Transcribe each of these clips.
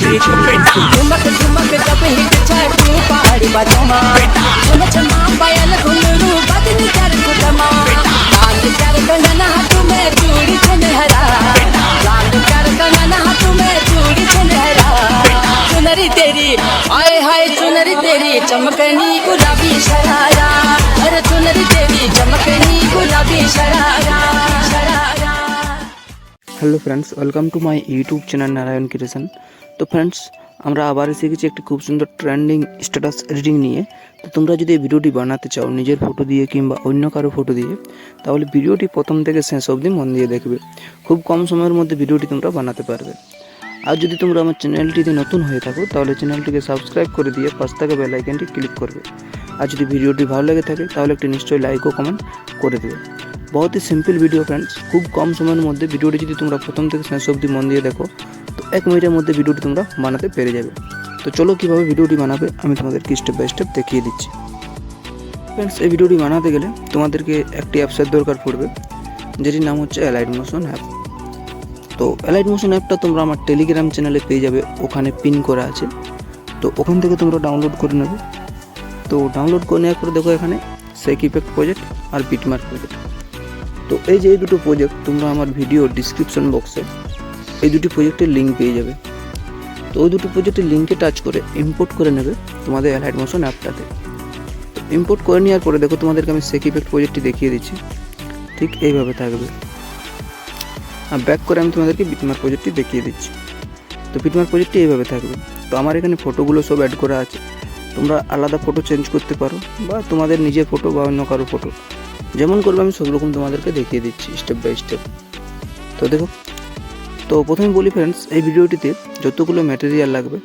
देख बेटा झुमक झुमक जब हिट जाए तू पहाड़ी बजमा झुम झमा पायल घुंघरू बदन कर घुटमा लाल कर कंगना तुम्हें चूड़ी सुनहरा लाल कर कंगना तुम्हें चूड़ी सुनहरा चुनरी तेरी हाय हाय चुनरी तेरी चमकनी गुलाबी शरारा अरे चुनरी तेरी चमकनी गुलाबी sharara sharara. Hello friends, welcome to my YouTube channel Narayan creation. তো ফ্রেন্ডস, আমরা আবার এসে গেছি একটি খুব সুন্দর ট্রেন্ডিং স্ট্যাটাস এডিটিং নিয়ে। তো তোমরা যদি এই ভিডিওটি বানাতে চাও নিজের ফটো দিয়ে কিংবা অন্য কারো ফটো দিয়ে, তাহলে ভিডিওটি প্রথম থেকে শেষ অবধি মন দিয়ে দেখবে। খুব কম সময়ের মধ্যে ভিডিওটি তোমরা বানাতে পারবে। আর যদি তোমরা আমার চ্যানেলটিতে নতুন হয়ে থাকো তাহলে চ্যানেলটিকে সাবস্ক্রাইব করে দিয়ে পাশ থেকে বেল আইকনটি ক্লিক করবে। আর যদি ভিডিওটি ভালো লেগে থাকে তাহলে একটি নিশ্চয়ই লাইক ও কমেন্ট করে দেবে। बहुत ही सिंपल वीडियो फ्रेंड्स, खूब कम समय मध्य भिडियोटी जो तुम्हारा प्रथम থেকে শেষ অবধি মন দিয়ে দেখো তো 1 মিনিটের মধ্যে ভিডিওটি তোমরা বানাতে পেরে যাবে। তো চলো কিভাবে ভিডিওটি বানাবে আমি তোমাদেরকে স্টেপ বাই স্টেপ দেখিয়ে দিচ্ছি। फ्रेंड्स, এই ভিডিওটি বানাতে গেলে তোমাদেরকে একটি অ্যাপসের দরকার পড়বে, যেটির নাম হচ্ছে অ্যালাইড মোশন অ্যাপ। তো অ্যালাইড মোশন অ্যাপটা তোমরা আমার টেলিগ্রাম চ্যানেলে পেয়ে যাবে, ওখানে পিন করা আছে। তো ওখান থেকে তোমরা ডাউনলোড করে নেবে। তো ডাউনলোড করে নেওয়ার পরে দেখো এখানে সেক ইফেক্ট প্রজেক্ট আর বিটমার্ক প্রজেক্ট। তো এই যে এই দুটো প্রজেক্ট তোমরা আমার ভিডিও ডিসক্রিপশন বক্সে এই দুটি প্রজেক্টের লিঙ্ক পেয়ে যাবে। তো ওই দুটো প্রজেক্টের লিঙ্কে টাচ করে ইম্পোর্ট করে নেবে তোমাদের অ্যালাইড মোশন অ্যাপটাতে। তো ইম্পোর্ট করে নেওয়ার পরে দেখো তোমাদেরকে আমি সেক ইফেক্ট প্রজেক্টটি দেখিয়ে দিচ্ছি, ঠিক এইভাবে থাকবে। আর ব্যাক করে আমি তোমাদেরকে বিটমার্ক প্রজেক্টটি দেখিয়ে দিচ্ছি। তো বিটমার্ক প্রজেক্টটি এইভাবে থাকবে। তো আমার এখানে ফটোগুলো সব অ্যাড করা আছে, তোমরা আলাদা ফটো চেঞ্জ করতে পারো বা তোমাদের নিজের ফটো বা অন্য কারো ফটো যেমন করবে আমি সব রকম তোমাদেরকে দেখিয়ে দিচ্ছি স্টেপ বাই স্টেপ। তো দেখো, তো প্রথমে বলি ফ্রেন্ডস, এই ভিডিওটিতে যতগুলো ম্যাটেরিয়াল লাগবে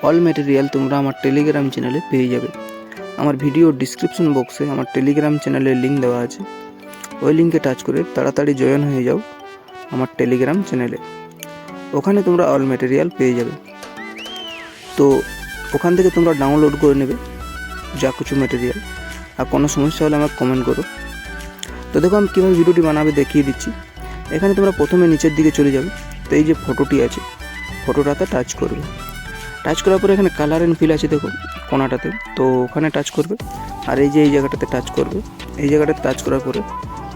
অল ম্যাটেরিয়াল তোমরা আমার টেলিগ্রাম চ্যানেলে পেয়ে যাবে। আমার ভিডিও ডিসক্রিপশন বক্সে আমার টেলিগ্রাম চ্যানেলের লিঙ্ক দেওয়া আছে, ওই লিঙ্কে টাচ করে তাড়াতাড়ি জয়েন হয়ে যাও আমার টেলিগ্রাম চ্যানেলে। ওখানে তোমরা অল ম্যাটেরিয়াল পেয়ে যাবে। তো ওখান থেকে তোমরা ডাউনলোড করে নেবে যা কিছু ম্যাটেরিয়াল। আর কোনো সমস্যা হলে আমাকে কমেন্ট করো। তো দেখো আমি কীভাবে ভিডিওটি বানাবে দেখিয়ে দিচ্ছি। এখানে তোমরা প্রথমে নিচের দিকে চলে যাবে। তো এই যে ফটোটি আছে ফটোটাতে টাচ করবে। টাচ করার পরে এখানে কালার অ্যান্ড ফিল আছে দেখো কোনাটাতে, তো ওখানে টাচ করবে। আর এই যে এই জায়গাটাতে টাচ করবে। এই জায়গাটাতে টাচ করার পরে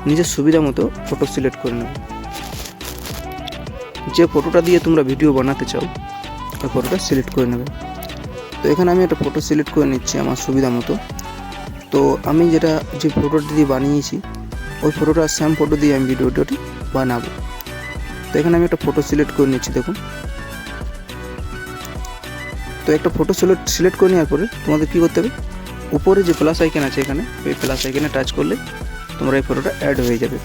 নিজের সুবিধা মতো ফটো সিলেক্ট করে নেবে। যে ফটোটা দিয়ে তোমরা ভিডিও বানাতে চাও ওই ফটোটা সিলেক্ট করে নেবে। তো এখানে আমি একটা ফটো সিলেক্ট করে নিচ্ছি আমার সুবিধা মতো। তো আমি যে ফটোটি দিয়ে বানিয়েছি ওই ফটোটা সেম ফটো দিয়ে আমি ভিডিওটি বানাবো। তো এখানে আমি একটা ফটো সিলেক্ট করে নিচ্ছি দেখুন। তো একটা ফটো সিলেক্ট করে নেওয়ার পরে তোমাদের কী করতে হবে, উপরে যে প্লাস আইকন আছে এখানে ওই প্লাস আইকনে টাচ করলে তোমরা এই ফটোটা অ্যাড হয়ে যাবে।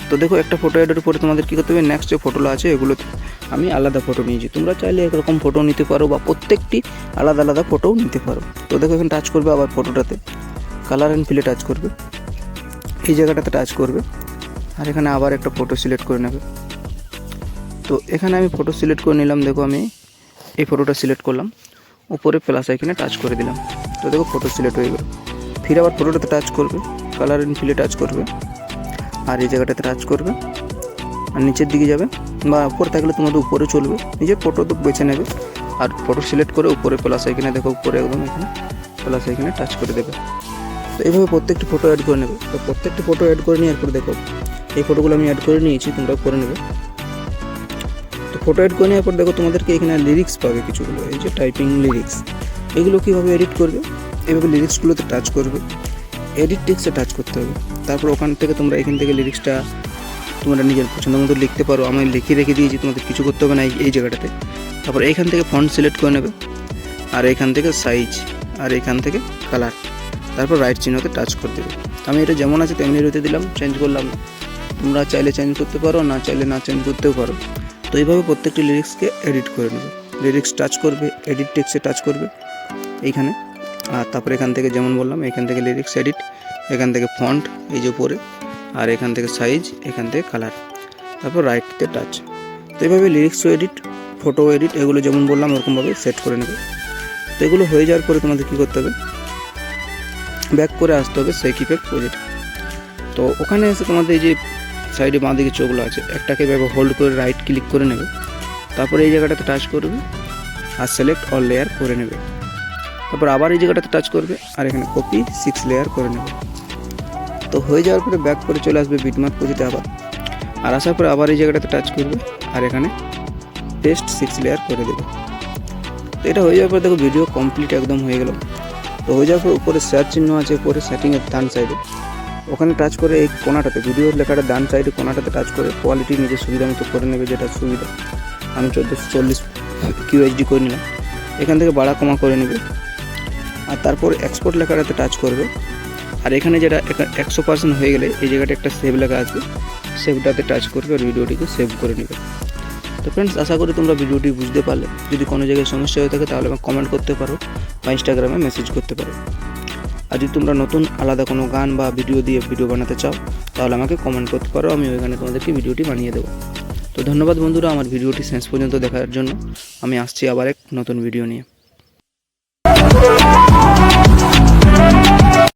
তো দেখো একটা ফটো অ্যাডের পরে তোমাদের কী করতে হবে, নেক্সট যে ফটোগুলো আছে এগুলোতে আমি আলাদা ফটো নিয়েছি। তোমরা চাইলে একরকম ফটো নিতে পারো বা প্রত্যেকটি আলাদা আলাদা ফটোও নিতে পারো। তো দেখো এখানে টাচ করবে, আবার ফটোটাতে কালার অ্যান্ড ফিলে টাচ করবে, এই জায়গাটাতে টাচ করবে আর এখানে আবার একটা ফটো সিলেক্ট করে নেবে। তো এখানে আমি ফটো সিলেক্ট করে নিলাম। দেখো আমি এই ফটোটা সিলেক্ট করলাম, উপরে প্লাস আইকনে টাচ করে দিলাম। তো দেখো ফটো সিলেক্ট হয়ে গেল। ফিরে আবার ফটোটাতে টাচ করবে, কালার অ্যান্ড ফিলে টাচ করবে আর এই জায়গাটাতে টাচ করবে আর নিচের দিকে যাবে বা উপরে থাকলে তোমাদের উপরে চলবে, নিজের ফটো তো বেছে নেবে। আর ফটো সিলেক্ট করে উপরে প্লাস আইকনে দেখো উপরে একদম এখানে প্লাস আইকনে টাচ করে দেবে। তো এইভাবে প্রত্যেকটি ফটো অ্যাড করে নেবে। তো প্রত্যেকটি ফটো অ্যাড করে নেওয়ার পর দেখো এই ফটোগুলো আমি অ্যাড করে নিয়েছি, তোমরা করে নেবে। তো ফটো অ্যাড করে নেওয়ার পর দেখো তোমাদেরকে এখানে লিরিক্স পাবে কিছুগুলো, এই যে টাইপিং লিরিক্স, এগুলো কীভাবে এডিট করবে, এইভাবে লিরিক্সগুলোতে টাচ করবে, এডিট টেক্সটে টাচ করতে হবে। তারপর ওখান থেকে তোমরা এখান থেকে লিরিক্সটা তোমরা নিজের পছন্দ মতো লিখতে পারো। আমি লিখে রেখে দিয়েছি, তোমাদের কিছু করতে হবে না এই জায়গাটাতে। তারপর এইখান থেকে ফন্ট সিলেক্ট করে নেবে আর এইখান থেকে সাইজ আর এইখান থেকে কালার, তারপর রাইট চিহ্নতে টাচ করে দেবে। আমি এটা যেমন আছে তেমনি রেখে দিলাম, চেঞ্জ করলাম না। তোমরা চাইলে চেঞ্জ করতে পারো, না চাইলে না চেঞ্জ করতেও পারো। তো এইভাবে প্রত্যেকটি লিরিক্সকে এডিট করে নেবে। লিরিক্স টাচ করবে, এডিট টেক্সটে টাচ করবে এইখানে। আর তারপর এখান থেকে যেমন বললাম এখান থেকে লিরিক্স এডিট, এখান থেকে ফন্ট এই যে উপরে আর এখান থেকে সাইজ, এখান থেকে কালার, তারপর রাইটতে টাচ। তো এইভাবে লিরিক্সও এডিট, ফটো এডিট এগুলো যেমন বললাম ওরকমভাবে সেট করে নেবে। তো এগুলো হয়ে যাওয়ার পরে তোমাদের কী করতে হবে, ব্যাক করে আসতে হবে সেক ইফেক্ট প্রজেক্ট। তো ওখানে এসে তোমাদের এই যে সাইডে বাঁ দিকে চোখগুলো আছে একটাকে এভাবে হোল্ড করে রাইট ক্লিক করে নেবে। তারপরে এই জায়গাটাতে টাচ করবে আর সিলেক্ট অল লেয়ার করে নেবে। তারপর আবার এই জায়গাটাতে টাচ করবে আর এখানে কপি 6 লেয়ার করে নেবে। তো হয়ে যাওয়ার পরে ব্যাক করে চলে আসবে বিটম্যাপ প্রজেক্টে আবার, আর আসার পরে আবার এই জায়গাটাতে টাচ করবে আর এখানে পেস্ট 6 লেয়ার করে দেবে। তো এটা হয়ে যাওয়ার পর দেখো ভিডিও কমপ্লিট একদম হয়ে গেল। তো হয়ে যাওয়ার পর উপরে শেয়ার চিহ্ন আছে উপরে সেটিংয়ের ডান সাইডে, ওখানে টাচ করে এই কোনাটাতে ভিডিওর লেখাটা ডান সাইডে কোনাটাতে টাচ করে কোয়ালিটি নিজের সুবিধা মতো করে নেবে, যেটা সুবিধা। আমি 1440 QHD করে নিলাম, এখান থেকে বাড়া কমা করে নেবে। আর তারপর এক্সপোর্ট লেখাটাতে টাচ করবে আর এখানে যেটা 100% হয়ে গেলে এই জায়গাটা একটা সেভ লেখা আসবে, সেভটাতে টাচ করবে আর ভিডিওটিকে সেভ করে নেবে। তো ফ্রেন্ডস, আশা করি তোমরা ভিডিওটি বুঝতে পারলে। যদি কোনো জায়গায় সমস্যা হয়ে থাকে তাহলে আমাকে কমেন্ট করতে পারো বা ইনস্টাগ্রামে মেসেজ করতে পারো। আর যদি তোমরা নতুন আলাদা কোনো গান বা ভিডিও দিয়ে ভিডিও বানাতে চাও তাহলে আমাকে কমেন্ট করতে পারো, আমি ওইখানে তোমাদেরকে ভিডিওটি বানিয়ে দেবো। তো ধন্যবাদ বন্ধুরা আমার ভিডিওটি শেষ পর্যন্ত দেখার জন্য। আমি আসছি আবার এক নতুন ভিডিও নিয়ে।